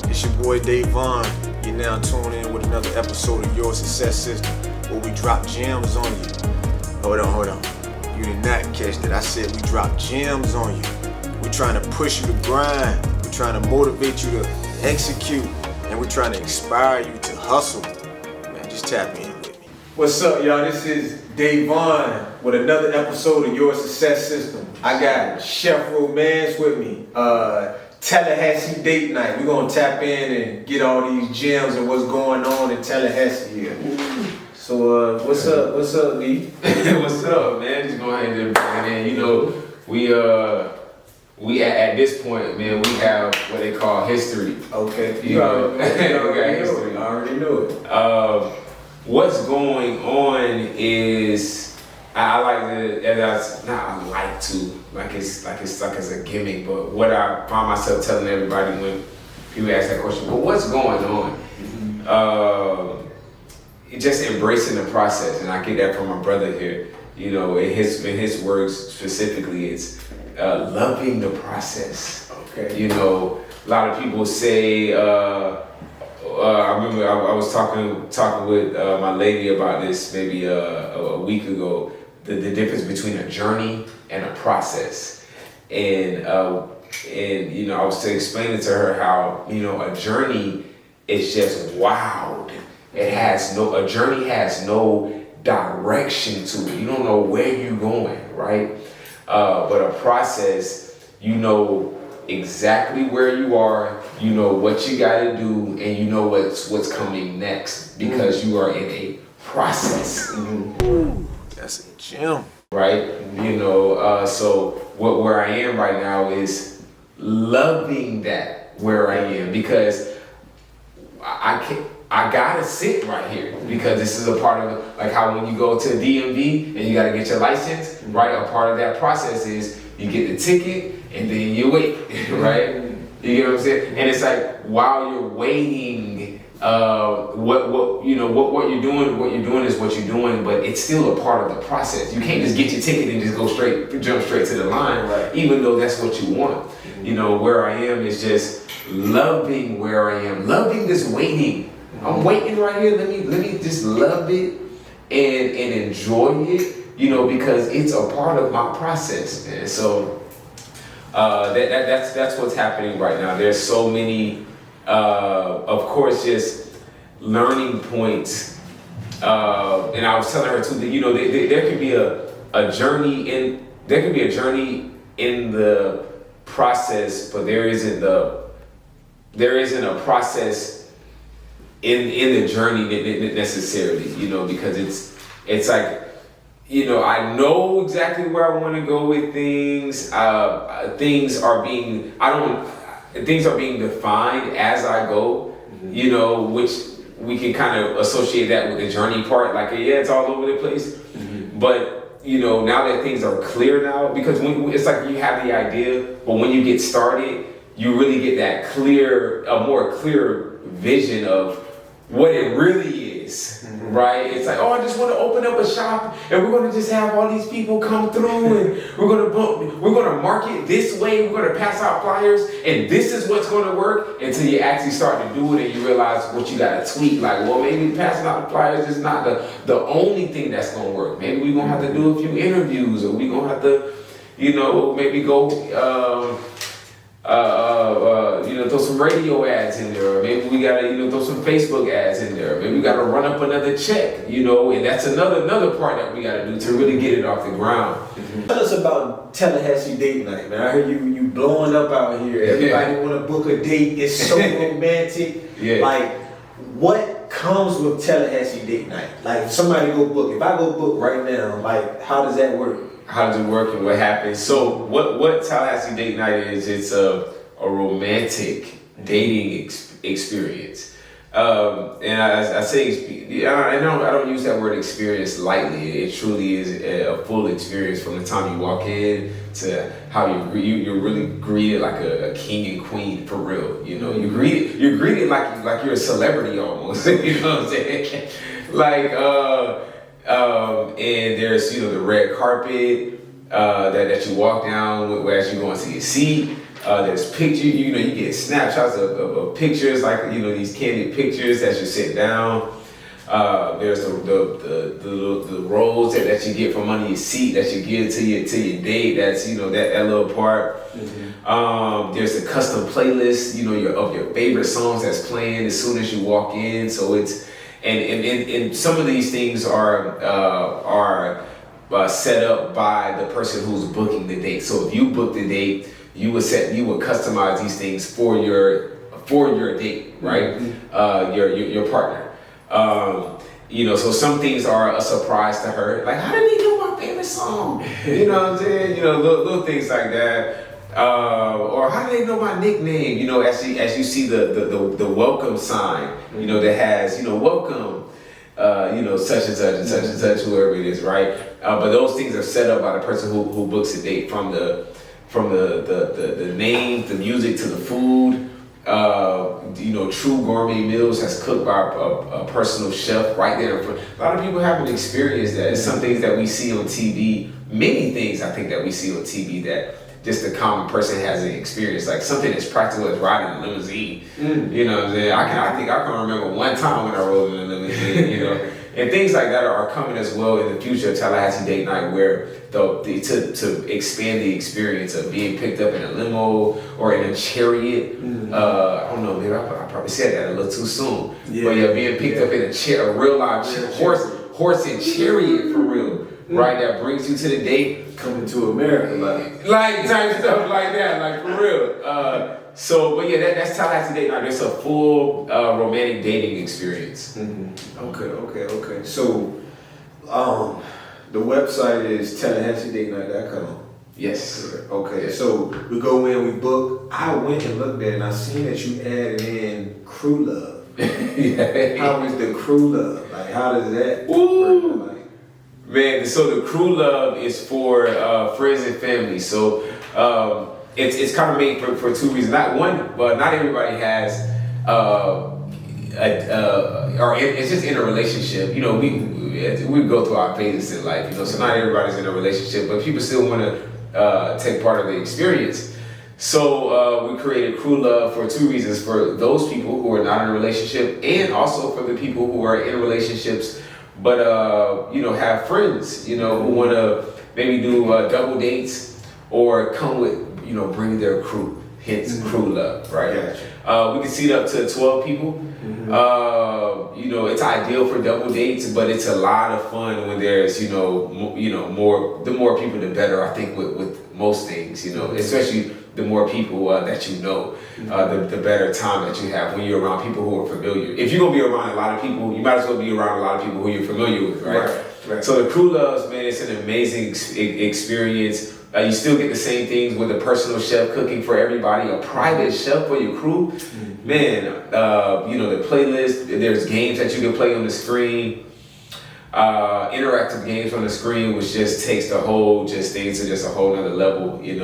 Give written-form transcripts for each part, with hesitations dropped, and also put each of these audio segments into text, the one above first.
It's your boy Davon. You're now tuned in with another episode of Your Success System, where we drop gems on you. Hold on. You did not catch that. I said we drop gems on you. We're trying to push you to grind. We're trying to motivate you to execute. And we're trying to inspire you to hustle. Man, just tap in with me. What's up, y'all? This is Davon with another episode of Your Success System. I got Chef Romance with me. Tallahassee Date Night. We're gonna tap in and get all these gems and what's going on in Tallahassee here. So what's up, D? What's up, man? Just go ahead and bring it in. You know, we at this point, man, we have what they call history. Okay. You know, we got history. I already know it. What's going on is I like it's a gimmick, but what I find myself telling everybody when people ask that question, well, what's going on? Just embracing the process, and I get that from my brother here. You know, in his words specifically, it's loving the process. Okay. You know, a lot of people say. I remember I was talking with my lady about this maybe a week ago. The difference between a journey and a process, and you know, I was explaining to her how, you know, a journey is just wild. A journey has no direction to it. You don't know where you're going, right? But a process, you know exactly where you are, you know what you gotta do, and you know what's coming next because you are in a process. That's a gem. Right? You know, so where I am right now is loving that where I am, because I gotta sit right here, because this is a part of, like how when you go to DMV and you gotta get your license, right? A part of that process is you get the ticket and then you wait, right? You get what I'm saying? And it's like while you're waiting, what you're doing is what you're doing, but it's still a part of the process. You can't just get your ticket and just jump straight to the line, right? Even though that's what you want. You know, where I am is just loving where I am, loving this waiting. I'm waiting right here. Let me just love it and enjoy it, you know, because it's a part of my process, man. So that's what's happening right now. There's so many, of course, just learning points. And I was telling her too that, you know, there could be a journey in the process, but there isn't a process in the journey necessarily, you know, because it's like, you know, I know exactly where I want to go with things. Things are being defined as I go, you know, which we can kind of associate that with the journey part. Like, yeah, it's all over the place. But, you know, now that things are clear now, because it's like you have the idea, but when you get started, you really get that more clear vision of what it really is, right? It's like, oh, I just want to open up a shop, and we're going to just have all these people come through, and we're going to market this way, we're going to pass out flyers, and this is what's going to work, until you actually start to do it, and you realize what you got to tweak. Like, well, maybe passing out the flyers is not the only thing that's going to work. Maybe we're going to have to do a few interviews, or we're going to have to, you know, maybe go you know, throw some radio ads in there, or maybe we gotta, you know, throw some Facebook ads in there. Maybe we gotta run up another check, you know, and that's another part that we gotta do to really get it off the ground. Tell us about Tallahassee Date Night, man. I heard you blowing up out here. Everybody wanna book a date. It's so romantic. Yeah. Like, what comes with Tallahassee Date Night? Like, if somebody go book, if I go book right now, like, how does that work? How does it work and what happens? So what Tallahassee Date Night is, it's a romantic dating experience. And I say, I don't use that word experience lightly. It truly is a full experience, from the time you walk in to how you're really greeted like a king and queen, for real. You know, you're greeted like you're a celebrity almost. You know what I'm saying? Like, and there's, you know, the red carpet that you walk down as you go into your seat. There's pictures, you get snapshots of pictures, like, these candid pictures as you sit down. There's the rolls that you get from under your seat that you give to your date. That's that little part. There's a custom playlist, of your favorite songs that's playing as soon as you walk in. So it's and some of these things are set up by the person who's booking the date. So if you book the date, you would customize these things for your date, right? Your partner. So some things are a surprise to her. Like, how did they know my favorite song? You know what I'm saying? Little things like that. Or how do they know my nickname? As you see the welcome sign, that has, welcome, such and such and such and such, whoever it is, right? But those things are set up by the person who books a date, from the name, the music, to the food. True gourmet meals that's cooked by a personal chef right there in front. A lot of people haven't experienced that. It's some things that we see on TV, many things I think that we see on TV that just the common person hasn't experienced. Like something as practical as riding a limousine. You know what I'm saying? I think I can remember one time when I rode in a limousine, And things like that are coming as well in the future of Tallahassee Date Night, where to expand the experience of being picked up in a limo or in a chariot. I don't know, maybe I probably said that a little too soon. But being picked up in a real live horse and chariot for real, right? That brings you to the date. Coming to America, like type stuff like that, like for real. That's Tallahassee Date Night. It's a full romantic dating experience. Okay. So, the website is TallahasseeDateNight.com. Yes. Okay. Yes. So we go in, we book. I went and looked at it, and I seen that you added in crew love. How is the crew love? Like, how does that work? Man, so the crew love is for friends and family. So it's kind of made for two reasons. Not everybody has or it's just in a relationship. We go through our phases in life. So not everybody's in a relationship, but people still want to take part of the experience. So we created Crew Love for two reasons: for those people who are not in a relationship, and also for the people who are in relationships but have friends, who want to maybe do double dates or come with, bring their crew. Hence Crew Love, right? Gotcha. We can seat up to 12 people. It's ideal for double dates, but it's a lot of fun when there's, more. The more people, the better. I think with most things, especially the more people that the better time that you have when you're around people who are familiar. If you're gonna be around a lot of people, you might as well be around a lot of people who you're familiar with, right? So the Crew Loves, man, it's an amazing experience. You still get the same things with a personal chef cooking for everybody, a private chef for your crew. Man, the playlist, there's games that you can play on the screen. Interactive games on the screen, which just takes the whole things to just a whole nother level. You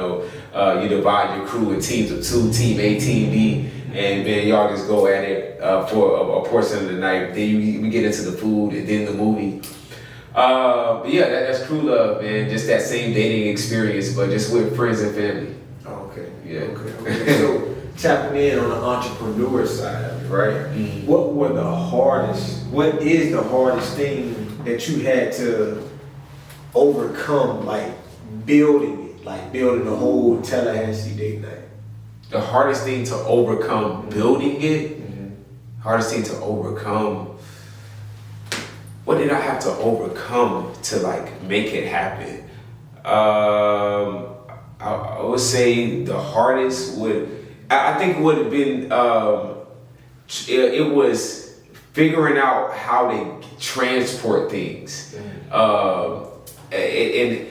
divide your crew in teams of two, team A, team B, and then y'all just go at it for a portion of the night. Then we get into the food and then the movie. That's Crew Love, man. Just that same dating experience, but just with friends and family. Okay. Yeah. Okay. So tapping in on the entrepreneur side of it, right? What is the hardest thing that you had to overcome, like building the whole Tallahassee Date Night? The hardest thing to overcome building it, hardest thing to overcome. What did I have to overcome to make it happen? I would say the hardest I think it would have been, it was figuring out how to transport things. And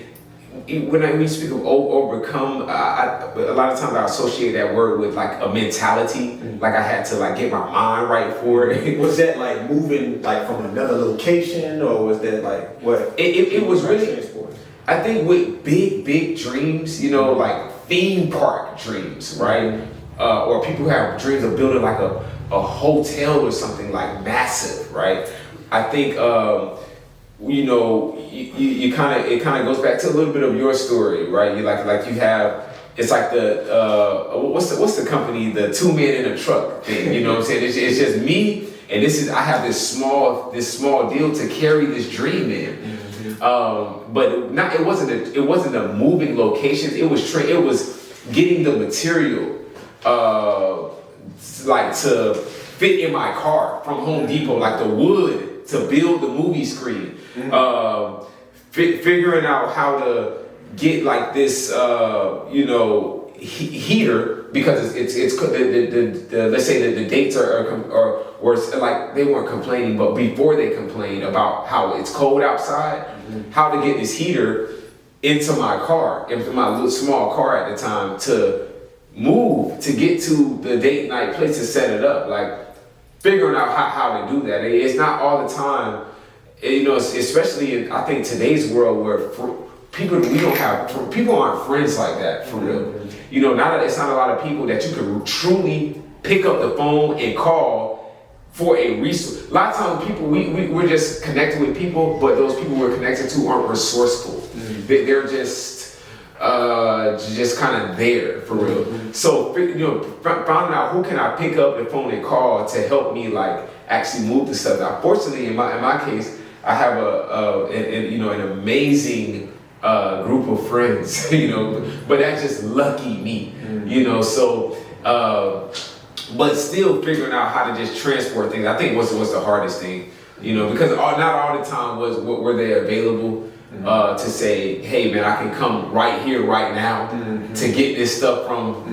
when you speak of overcome, a lot of times I associate that word with a mentality. Like I had to get my mind right for it. Was that moving from another location, or was that what? It was really, I think with big dreams, theme park dreams, right? Or people who have dreams of building a hotel or something massive, right? I think you kind of, it kind of goes back to a little bit of your story, right? You you have it's like what's the company, the 2 men in a truck thing, you know what I'm saying? It's just me, and I have this small deal to carry this dream in. But it wasn't a moving locations. It was getting the material like to fit in my car from Home Depot, like the wood to build the movie screen. Figuring out how to get like this heater, because it's let's say that the dates are like, they weren't complaining, but before they complained about how it's cold outside, how to get this heater into my little small car at the time, to move to get to the date night place to set it up, like figuring out how to do that. It's not all the time, especially in, I think, today's world, where people aren't friends like that for real. It's not a lot of people that you can truly pick up the phone and call for a resource. A lot of times people, we're just connected with people, but those people we're connected to aren't resourceful. They're just kind of there for real. So, finding out who can I pick up the phone and call to help me like actually move the stuff. Now, fortunately, in my case, I have an amazing group of friends, but that's just lucky me, so, but still figuring out how to just transport things, I think was the hardest thing, because not all the time were they available to say, hey man, I can come right here, right now, to get this stuff from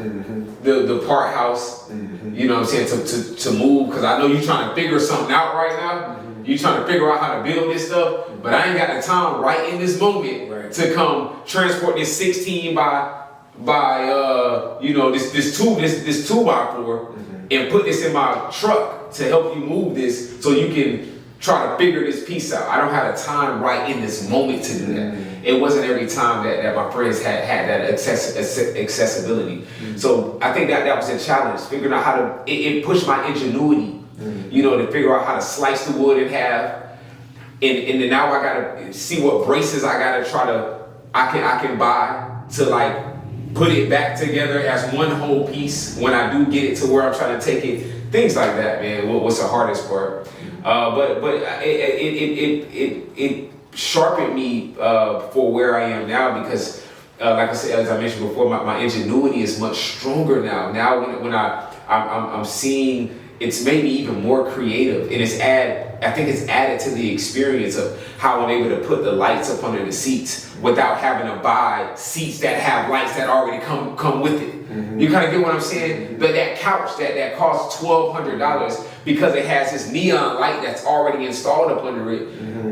the park house, you know what I'm saying, to move, because I know you're trying to figure something out right now. You're trying to figure out how to build this stuff, but I ain't got the time right in this moment to come transport this 16 by this 2x4 and put this in my truck to help you move this so you can try to figure this piece out. I don't have the time right in this moment to do that. It wasn't every time that my friends had that accessibility. So I think that was a challenge, figuring out how to, it pushed my ingenuity, to figure out how to slice the wood in half, and then now I gotta see what braces I gotta I can buy to like put it back together as one whole piece when I do get it to where I'm trying to take it. Things like that, man. What's the hardest part? But it sharpened me for where I am now, because like I said, as I mentioned before, my ingenuity is much stronger now. Now when I'm seeing, it's made me even more creative, and I think it's added to the experience of how I'm able to put the lights up under the seats without having to buy seats that have lights that already come with it. You kind of get what I'm saying? But that couch that costs $1,200 because it has this neon light that's already installed up under it.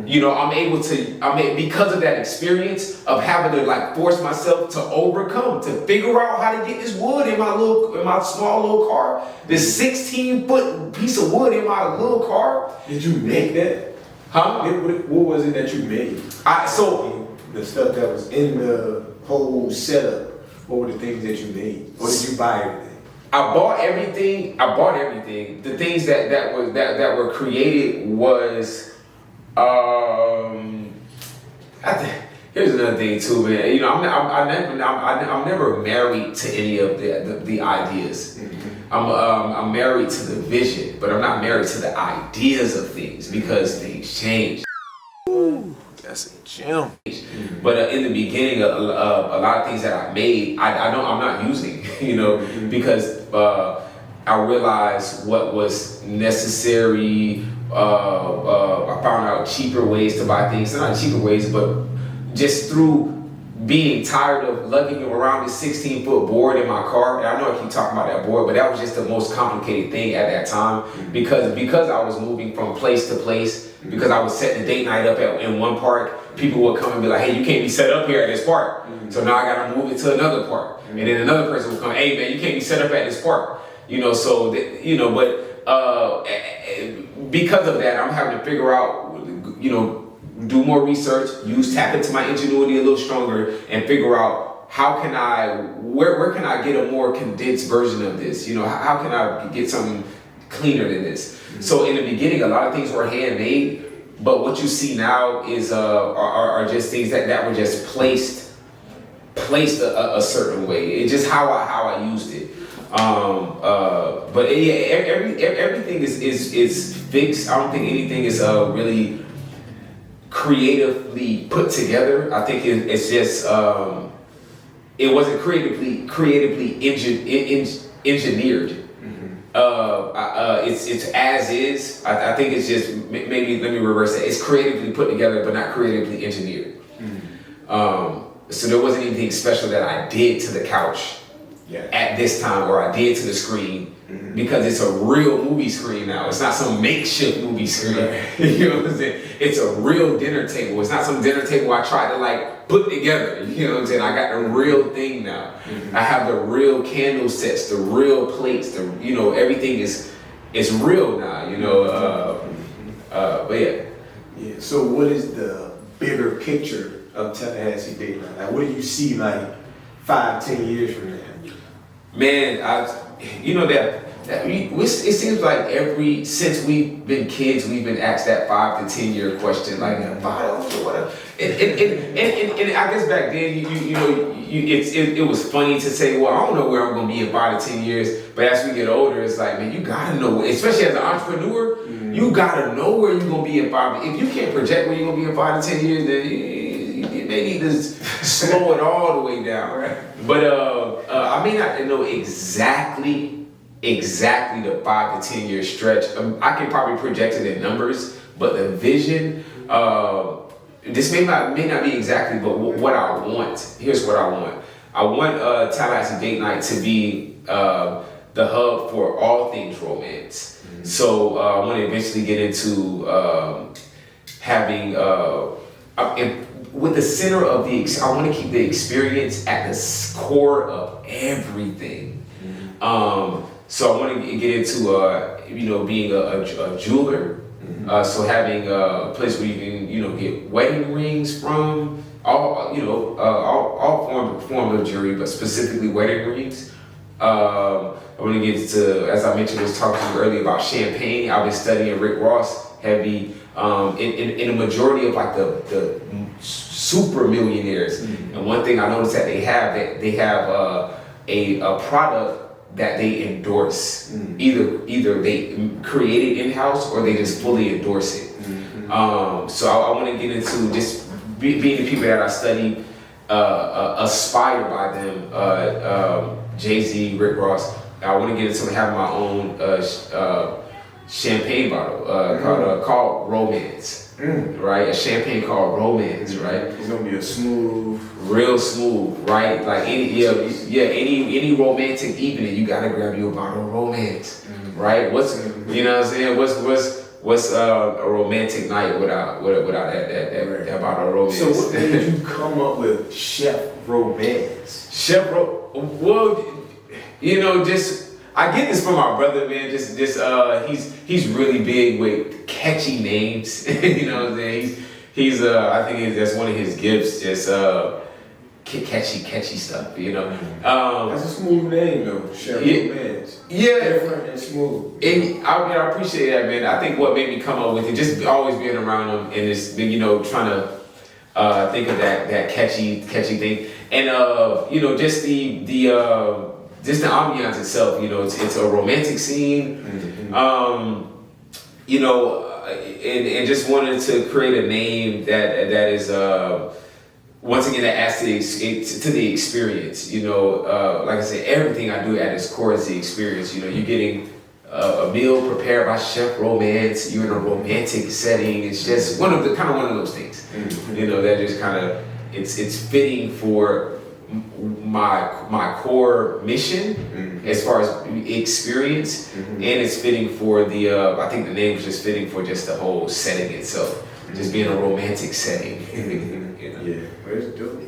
I'm able to, because of that experience of having to like force myself to overcome, to figure out how to get this wood in my small little car, this 16-foot piece of wood in my little car. Did you make that? Huh? What was it that you made? The stuff that was in the whole setup. What were the things that you made? Or did you buy everything? I bought everything. The things that were created was, here's another thing too, man. I'm never married to any of the ideas. I'm married to the vision, but I'm not married to the ideas of things, because things change. That's a gem. But in the beginning, a lot of things that I made, I'm not using, because I realized what was necessary. I found out cheaper ways to buy things. Not cheaper ways, but just through being tired of lugging around this 16-foot board in my car. And I know I keep talking about that board, but that was just the most complicated thing at that time, because I was moving from place to place. Because I was setting the date night up in one park, people would come and be like, hey, you can't be set up here at this park. So now I gotta move it to another park. And then another person would come, hey man, you can't be set up at this park. Because of that, I'm having to figure out, do more research, tap into my ingenuity a little stronger, and figure out where can I get a more condensed version of this? How can I get something cleaner than this? So in the beginning, a lot of things were handmade, but what you see now is are just things that were just placed placed a certain way. It's just how I used it. But yeah, everything is fixed. I don't think anything is really creatively put together. I think it's just it wasn't creatively engineered. It's as is. I think it's just maybe let me reverse that. It's creatively put together, but not creatively engineered. So there wasn't anything special that I did to the couch at this time, or I did to the screen, because it's a real movie screen now. It's not some makeshift movie screen. You know what I'm saying? It's a real dinner table. It's not some dinner table I tried to like put together. You know what I'm saying? I got the real thing now. I have the real candle sets, the real plates, everything is real now, but yeah. Yeah. So what is the bigger picture of Tallahassee Date Night? Like, what do you see like 5-10 years from now? Man, it seems like since we've been kids, we've been asked that 5 to 10 year question, like, and I guess back then, it was funny to say, well, I don't know where I'm gonna be in 5 to 10 years, but as we get older, it's like, man, you gotta know, especially as an entrepreneur, you gotta know where you're gonna be in 5. If you can't project where you're gonna be in 5 to 10 years, then you may need to slow it all the way down. Right. But I may not know exactly the 5 to 10 year stretch. I can probably project it in numbers, but the vision, this may not be exactly, but what I want. Here's what I want. I want Tallahassee Date Night to be the hub for all things romance. So I want to eventually get into having with the center of I want to keep the experience at the core of everything. So I want to get into being a jeweler. So having a place where you can get wedding rings from all forms of jewelry, but specifically wedding rings. I want to get to, as I mentioned, was talking to you earlier about champagne. I've been studying Rick Ross heavy in a majority of like the super millionaires. And one thing I noticed that they have a product that they endorse. Either they create it in-house or they just fully endorse it. So I want to get into just being the people that I study, aspire by them, Jay-Z, Rick Ross. I want to get into having my own champagne bottle called Romance. Right? A champagne called Romance, right? It's gonna be real smooth, right? Like any romantic evening, you gotta grab you a bottle of Romance, right? What's you know what I'm saying? What's a romantic night without that bottle of Romance? So what made you come up with Chef Romance? Well, just I get this from my brother, man. He's really big with catchy names. You know what I'm saying? He's I think that's one of his gifts. Just catchy stuff. That's a smooth name though, Chef Romance. Yeah, different and smooth. And I appreciate that, man. I think what made me come up with it, just always being around him and just trying to think of that catchy thing, and just the ambiance itself. It's a romantic scene. And just wanted to create a name that is once again that adds to the experience. Like I said, everything I do at its core is the experience. You're getting a meal prepared by Chef Romance. You're in a romantic setting. It's just one of those things. That just kind of it's fitting for my core mission as far as experience, and it's fitting for the I think the name is just fitting for just the whole setting itself, just being a romantic setting. Yeah, it's dope.